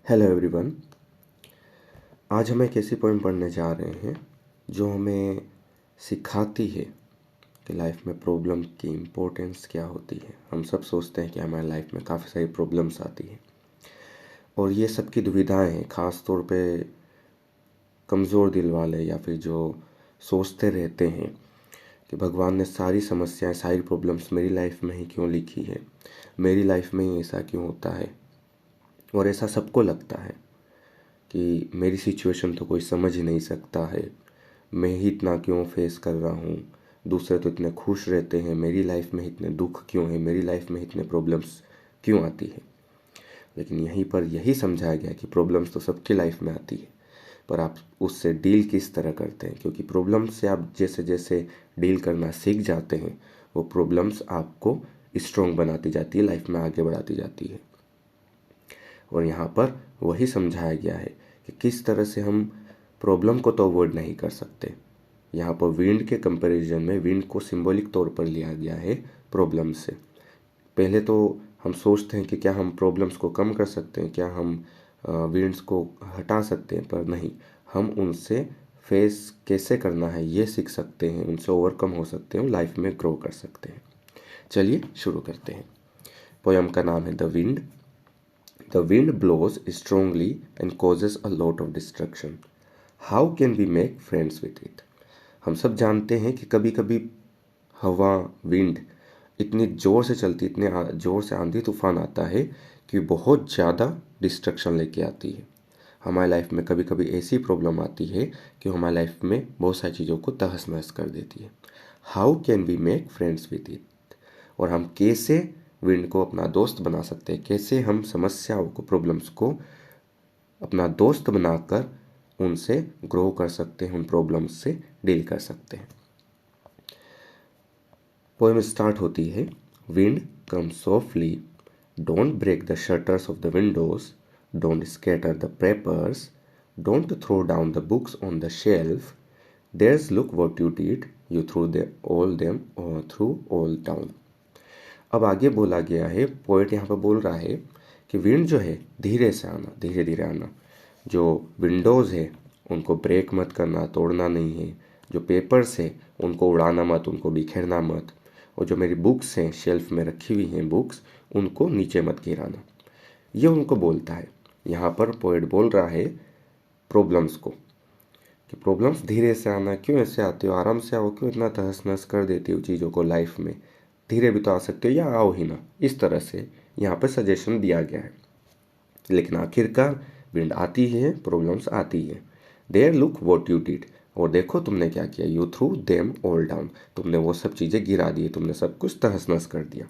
Hello everyone. आज हम एक ऐसी पोएम पढ़ने जा रहे हैं जो हमें सिखाती है कि लाइफ में प्रॉब्लम की इम्पोर्टेंस क्या होती है। हम सब सोचते हैं कि हमारी लाइफ में काफ़ी सारी प्रॉब्लम्स आती हैं और ये सब की दुविधाएं हैं, ख़ास तौर पे कमज़ोर दिल वाले या फिर जो सोचते रहते हैं कि भगवान ने सारी समस्याएं, सारी प्रॉब्लम्स मेरी लाइफ में ही क्यों लिखी है, मेरी लाइफ में ही ऐसा क्यों होता है। और ऐसा सबको लगता है कि मेरी सिचुएशन तो कोई समझ ही नहीं सकता है, मैं ही इतना क्यों फेस कर रहा हूँ, दूसरे तो इतने खुश रहते हैं, मेरी लाइफ में इतने दुख क्यों है, मेरी लाइफ में इतने प्रॉब्लम्स क्यों आती है। लेकिन यहीं पर यही समझाया गया कि प्रॉब्लम्स तो सबकी लाइफ में आती है, पर आप उससे डील किस तरह करते हैं, क्योंकि प्रॉब्लम्स से आप जैसे जैसे डील करना सीख जाते हैं वो प्रॉब्लम्स आपको स्ट्रॉन्ग बनाती जाती है, लाइफ में आगे बढ़ाती जाती है। और यहाँ पर वही समझाया गया है कि किस तरह से हम प्रॉब्लम को तो अवॉइड नहीं कर सकते। यहाँ पर विंड के कंपैरिजन में विंड को सिंबॉलिक तौर पर लिया गया है प्रॉब्लम से। पहले तो हम सोचते हैं कि क्या हम प्रॉब्लम्स को कम कर सकते हैं, क्या हम विंड्स को हटा सकते हैं, पर नहीं, हम उनसे फेस कैसे करना है ये सीख सकते हैं, उनसे ओवरकम हो सकते हैं, लाइफ में ग्रो कर सकते हैं। चलिए शुरू करते हैं। पोयम का नाम है the wind. The wind blows strongly and causes a lot of destruction. How can we make friends with it? हम सब जानते हैं कि कभी कभी हवा, विंड इतनी ज़ोर से चलती, इतने ज़ोर से आंधी तूफान आता है कि बहुत ज़्यादा डिस्ट्रक्शन लेके आती है। हमारी लाइफ में कभी कभी ऐसी प्रॉब्लम आती है कि हमारी लाइफ में बहुत सारी चीज़ों को तहस नहस कर देती है। How can we make friends with it? और हम कैसे विंड को अपना दोस्त बना सकते हैं, कैसे हम समस्याओं को, प्रॉब्लम्स को अपना दोस्त बनाकर उनसे ग्रो कर सकते हैं, उन प्रॉब्लम्स से डील कर सकते हैं। पोएम स्टार्ट होती है, wind come softly, don't break the shutters of the windows, don't scatter the papers, don't throw down the books on the shelf, there's look what you did, you threw they all them और threw all down. अब आगे बोला गया है, poet यहाँ पर बोल रहा है कि विंड जो है धीरे से आना, धीरे धीरे आना। जो विंडोज़ है उनको ब्रेक मत करना, तोड़ना नहीं है। जो पेपर्स है उनको उड़ाना मत, उनको बिखेरना मत। और जो मेरी बुक्स हैं, शेल्फ में रखी हुई हैं बुक्स, उनको नीचे मत गिराना। ये उनको बोलता है। यहाँ पर पोएट बोल रहा है प्रॉब्लम्स को कि प्रॉब्लम्स धीरे से आना, क्यों ऐसे आते हो, आराम से आओ, क्यों इतना तहस नहस कर देती हो चीज़ों को लाइफ में, धीरे भी तो आ सकते हो या आओ ही ना। इस तरह से यहाँ पर सजेशन दिया गया है। लेकिन आखिरकार विंड आती है, प्रॉब्लम्स आती है। There look what you did, और देखो तुमने क्या किया, you threw them all down, तुमने वो सब चीज़ें गिरा दी, तुमने सब कुछ तहस नहस कर दिया।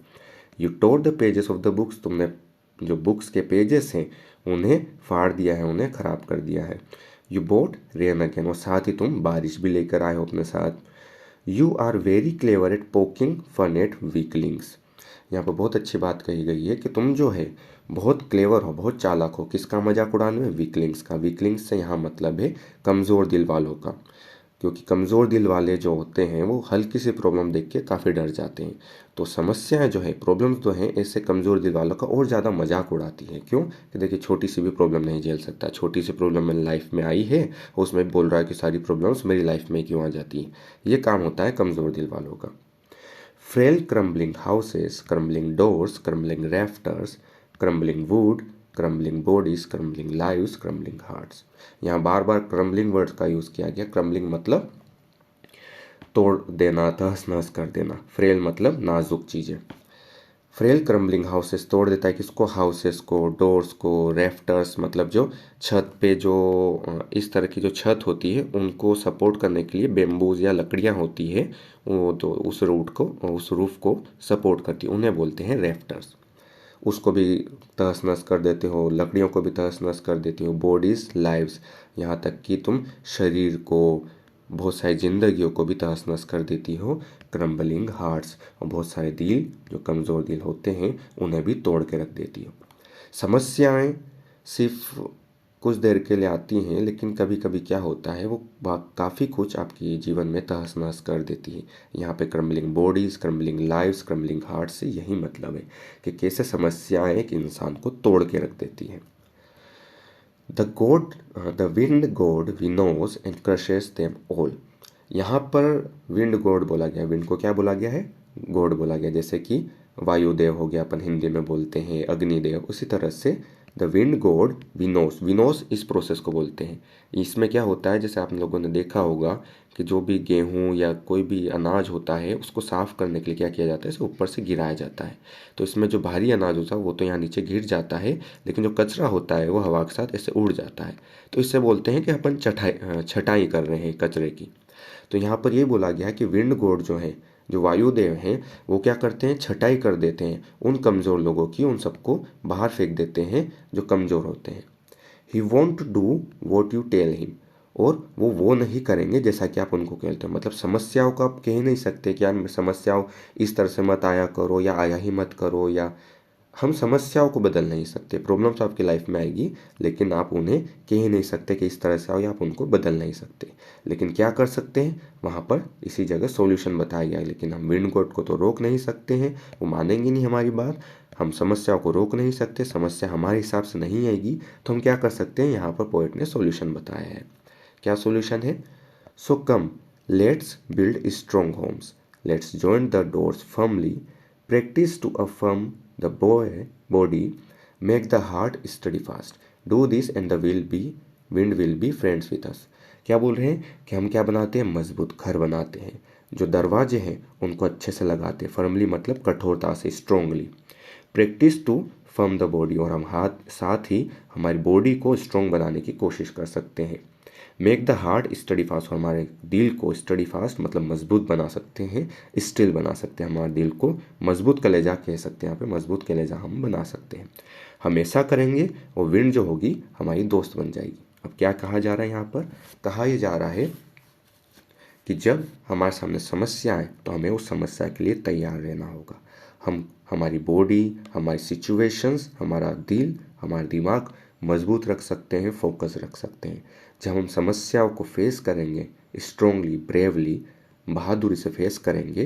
You tore the pages of the books, तुमने जो बुक्स के पेजेस हैं उन्हें फाड़ दिया है, उन्हें ख़राब कर दिया है। यू बोट रेन अगेन, और साथ ही तुम बारिश भी लेकर आए हो अपने साथ। You are very clever at poking fun at weaklings, यहाँ पर बहुत अच्छी बात कही गई है कि तुम जो है बहुत क्लेवर हो, बहुत चालाक हो। किसका मजाक उड़ाने में? वीकलिंग्स का। वीकलिंग्स से यहाँ मतलब है कमज़ोर दिल वालों का, क्योंकि कमज़ोर दिल वाले जो होते हैं वो हल्की सी प्रॉब्लम देख के काफ़ी डर जाते हैं। तो समस्याएं जो है, प्रॉब्लम्स जो हैं, ऐसे कमज़ोर दिल वालों का और ज़्यादा मजाक उड़ाती हैं। क्यों? कि देखिए, छोटी सी भी प्रॉब्लम नहीं झेल सकता, छोटी सी प्रॉब्लम मेरी लाइफ में आई है, उसमें बोल रहा है कि सारी प्रॉब्लम्स मेरी लाइफ में क्यों आ जाती हैं। ये काम होता है कमज़ोर दिल वालों का। Frail crumbling houses, crumbling doors, crumbling rafters, crumbling wood, crumbling bodies, crumbling lives, crumbling hearts। यहाँ बार बार क्रम्बलिंग वर्ड का यूज़ किया गया। क्रम्बलिंग मतलब तोड़ देना, तहस नहस कर देना। फ्रेल मतलब नाजुक चीज़ें। फ्रेल क्रम्बलिंग हाउसेस तोड़ देता है किसको? हाउसेस को, डोर्स को। रेफ्टर्स मतलब जो छत पे जो इस तरह की जो छत होती है उनको सपोर्ट करने के लिए बेम्बूज या लकड़ियाँ होती है, वो तो उस रूट को, उस रूफ को सपोर्ट करती है, उन्हें बोलते हैं रेफ्टर्स। उसको भी तहस नहस कर देते हो, लकड़ियों को भी तहस नहस कर देती हो। बॉडीज़, लाइव्स, यहाँ तक कि तुम शरीर को, बहुत सारी जिंदगियों को भी तहस नहस कर देती हो। क्रम्बलिंग हार्ट्स, और बहुत सारे दिल जो कमज़ोर दिल होते हैं उन्हें भी तोड़ के रख देती हो। समस्याएं सिर्फ कुछ देर के लिए आती हैं, लेकिन कभी कभी क्या होता है वो काफ़ी कुछ आपके जीवन में तहस नहस कर देती है। यहाँ पे crumbling bodies, crumbling lives, crumbling heart से यही मतलब है कि कैसे समस्याएं एक इंसान को तोड़ के रख देती हैं। The wind god winnows and crushes them all. यहाँ पर विंड गॉड बोला गया, विंड को क्या बोला गया है, गॉड बोला गया। जैसे कि वायुदेव हो गया, अपन हिंदी में बोलते हैं अग्निदेव, उसी तरह से the wind God Vinos, Vinos इस प्रोसेस को बोलते हैं। इसमें क्या होता है, जैसे आप लोगों ने देखा होगा कि जो भी गेहूं या कोई भी अनाज होता है उसको साफ करने के लिए क्या किया जाता है, इसे ऊपर से गिराया जाता है। तो इसमें जो भारी अनाज होता है वो तो यहाँ नीचे गिर जाता है, लेकिन जो कचरा होता है वो हवा के साथ ऐसे उड़ जाता है। तो इससे बोलते हैं कि अपन छटाई कर रहे हैं कचरे की। तो यहाँ पर ये बोला गया है कि विंड गॉड जो है, जो वायुदेव हैं, वो क्या करते हैं, छटाई कर देते हैं उन कमज़ोर लोगों की, उन सबको बाहर फेंक देते हैं जो कमज़ोर होते हैं। He won't do what you tell him, और वो नहीं करेंगे जैसा कि आप उनको कहते हो। मतलब समस्याओं को आप कह नहीं सकते कि यार समस्याओं इस तरह से मत आया करो या आया ही मत करो, या हम समस्याओं को बदल नहीं सकते। प्रॉब्लम्स आपकी लाइफ में आएगी, लेकिन आप उन्हें कह ही नहीं सकते कि इस तरह से आओ, या आप उनको बदल नहीं सकते। लेकिन क्या कर सकते हैं, वहाँ पर इसी जगह सॉल्यूशन बताया गया है। लेकिन हम विंड गॉड को तो रोक नहीं सकते हैं, वो मानेंगे नहीं हमारी बात। हम समस्याओं को रोक नहीं सकते, समस्या हमारे हिसाब से नहीं आएगी। तो हम क्या कर सकते हैं, यहाँ पर पोएट ने सॉल्यूशन बताया है। क्या सॉल्यूशन है, so come let's build strong homes, let's join the doors firmly, practice to affirm the body, make the heart steady fast, do this and the wind will be friends with us। क्या बोल रहे हैं कि हम क्या बनाते हैं, मजबूत घर बनाते हैं, जो दरवाजे हैं उनको अच्छे से लगाते हैं, फर्मली मतलब कठोरता से, strongly. Practise to firm the body, और हम साथ ही हमारी बॉडी को स्ट्रोंग बनाने की कोशिश कर सकते हैं। Make the heart study fast, हमारे दिल को स्टडी फास्ट मतलब मजबूत बना सकते हैं, स्टिल बना सकते हैं, हमारे दिल को मजबूत कलेजा कह सकते हैं, यहाँ पे मजबूत कलेजा हम बना सकते हैं। हमेशा करेंगे और विंड जो होगी हमारी दोस्त बन जाएगी। अब क्या कहा जा रहा है, यहाँ पर कहा यह जा रहा है कि जब हमारे सामने समस्या आए तो हमें उस समस्या के लिए तैयार रहना होगा। हम हमारी बॉडी, हमारी सिचुएशंस, हमारा दिल, हमारा दिमाग मजबूत रख सकते हैं, फोकस रख सकते हैं। जब हम समस्याओं को फेस करेंगे स्ट्रोंगली, ब्रेवली, बहादुरी से फेस करेंगे,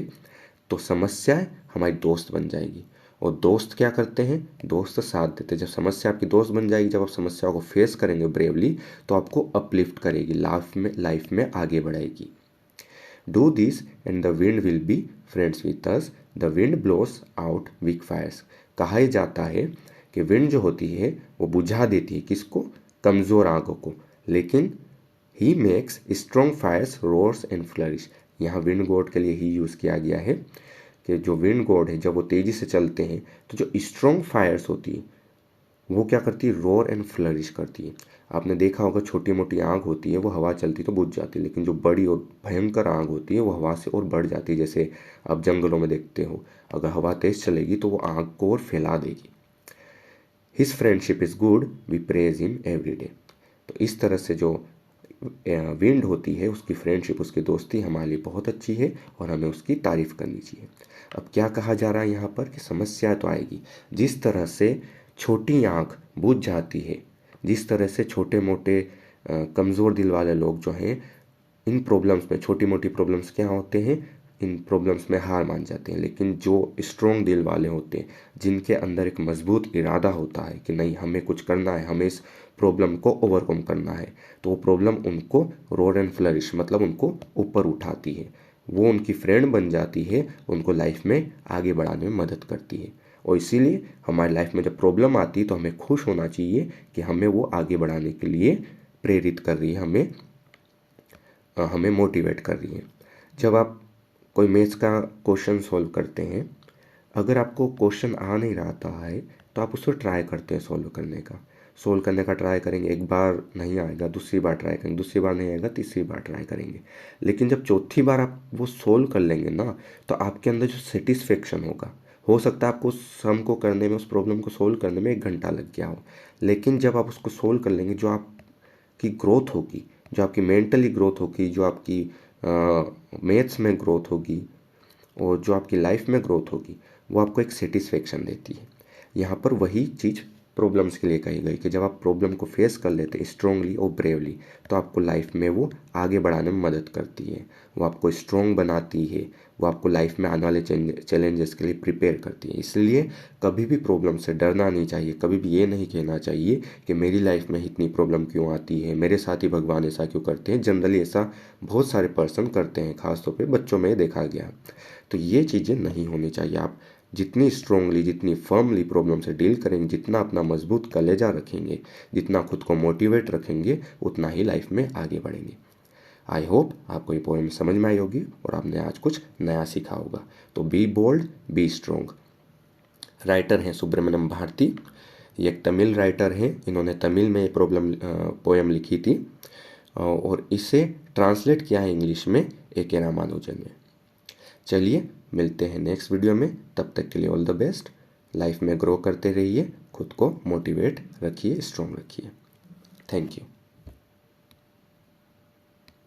तो समस्याएं हमारी दोस्त बन जाएगी। और दोस्त क्या करते हैं, दोस्त साथ देते हैं। जब समस्या आपकी दोस्त बन जाएगी, जब आप समस्याओं को फेस करेंगे ब्रेवली, तो आपको अपलिफ्ट करेगी, लाइफ में आगे बढ़ाएगी। Do this and the wind will be friends with us, the wind blows out weak fires। कहा जाता है कि विंड जो होती है वो बुझा देती है किसको, कमज़ोर आगों को, लेकिन he makes strong fires roars and flourish. यहाँ विंड गॉड के लिए ही यूज़ किया गया है कि जो विंड गॉड है जब वो तेज़ी से चलते हैं तो जो स्ट्रॉन्ग फायर्स होती है वो क्या करती है, रोर एंड फ्लरिश करती है। आपने देखा होगा छोटी मोटी आग होती है वो हवा चलती तो बुझ जाती है, लेकिन जो बड़ी और भयंकर आग होती है वो हवा से और बढ़ जाती है। जैसे आप जंगलों में देखते हो, अगर हवा तेज चलेगी तो वो आग को और फैला देगी। His friendship is good, we praise him every day. तो इस तरह से जो विंड होती है उसकी फ्रेंडशिप, उसकी दोस्ती हमारे लिए बहुत अच्छी है और हमें उसकी तारीफ़ करनी चाहिए। अब क्या कहा जा रहा है यहाँ पर कि समस्या तो आएगी, जिस तरह से छोटी आँख बुझ जाती है, जिस तरह से छोटे मोटे कमज़ोर दिल वाले लोग जो हैं इन प्रॉब्लम्स में, छोटी मोटी प्रॉब्लम्स क्या होते हैं, इन प्रॉब्लम्स में हार मान जाते हैं। लेकिन जो स्ट्रॉन्ग दिल वाले होते हैं, जिनके अंदर एक मजबूत इरादा होता है कि नहीं हमें कुछ करना है, हमें इस प्रॉब्लम को ओवरकम करना है, तो वो प्रॉब्लम उनको रोर एंड फ्लरिश मतलब उनको ऊपर उठाती है, वो उनकी फ्रेंड बन जाती है, उनको लाइफ में आगे बढ़ाने में मदद करती है। और इसीलिए हमारी लाइफ में जब प्रॉब्लम आती है तो हमें खुश होना चाहिए कि हमें वो आगे बढ़ाने के लिए प्रेरित कर रही है, हमें मोटिवेट कर रही है। जब आप कोई मैथ्स का क्वेश्चन सॉल्व करते हैं, अगर आपको क्वेश्चन आ नहीं रहा है तो आप उसको ट्राई करते हैं सॉल्व करने का ट्राई करेंगे। एक बार नहीं आएगा, दूसरी बार ट्राई करेंगे, दूसरी बार नहीं आएगा, तीसरी बार ट्राई करेंगे। लेकिन जब चौथी बार आप वो सोल्व कर लेंगे ना, तो आपके अंदर जो सेटिस्फेक्शन होगा, हो सकता है आपको उस सम को करने में, उस प्रॉब्लम को सोल्व करने में 1 घंटा लग गया हो, लेकिन जब आप उसको सोल्व कर लेंगे, जो आपकी ग्रोथ होगी, जो आपकी मेंटली ग्रोथ होगी, जो आपकी मैथ्स में ग्रोथ होगी और जो आपकी लाइफ में ग्रोथ होगी, वो आपको एक सेटिस्फेक्शन देती है। यहाँ पर वही चीज़ प्रॉब्लम्स के लिए कही गई कि जब आप प्रॉब्लम को फेस कर लेते हैं स्ट्रांगली और ब्रेवली, तो आपको लाइफ में वो आगे बढ़ाने में मदद करती है, वो आपको स्ट्रांग बनाती है, वो आपको लाइफ में आने वाले चैलेंजेस के लिए प्रिपेयर करती है। इसलिए कभी भी प्रॉब्लम से डरना नहीं चाहिए, कभी भी ये नहीं कहना चाहिए कि मेरी लाइफ में इतनी प्रॉब्लम क्यों आती है, मेरे साथ ही भगवान ऐसा क्यों करते हैं। जनरली ऐसा बहुत सारे पर्सन करते हैं, खासतौर पे बच्चों में देखा गया। तो ये चीज़ें नहीं होनी चाहिए। आप जितनी स्ट्रांगली, जितनी फर्मली प्रॉब्लम से डील करेंगे, जितना अपना मजबूत कलेजा रखेंगे, जितना खुद को मोटिवेट रखेंगे, उतना ही लाइफ में आगे बढ़ेंगे। आई होप आपको ये पोएम समझ में आई होगी और आपने आज कुछ नया सीखा होगा। तो be bold, be strong. Writer हैं सुब्रमण्यम भारती, ये एक तमिल राइटर हैं, इन्होंने तमिल में पोएम लिखी थी और इसे ट्रांसलेट किया है इंग्लिश में ए.के. रामानुजन ने। चलिए मिलते हैं नेक्स्ट वीडियो में, तब तक के लिए ऑल द बेस्ट। लाइफ में ग्रो करते रहिए, खुद को मोटिवेट रखिए, स्ट्रॉन्ग रखिए। Thank you.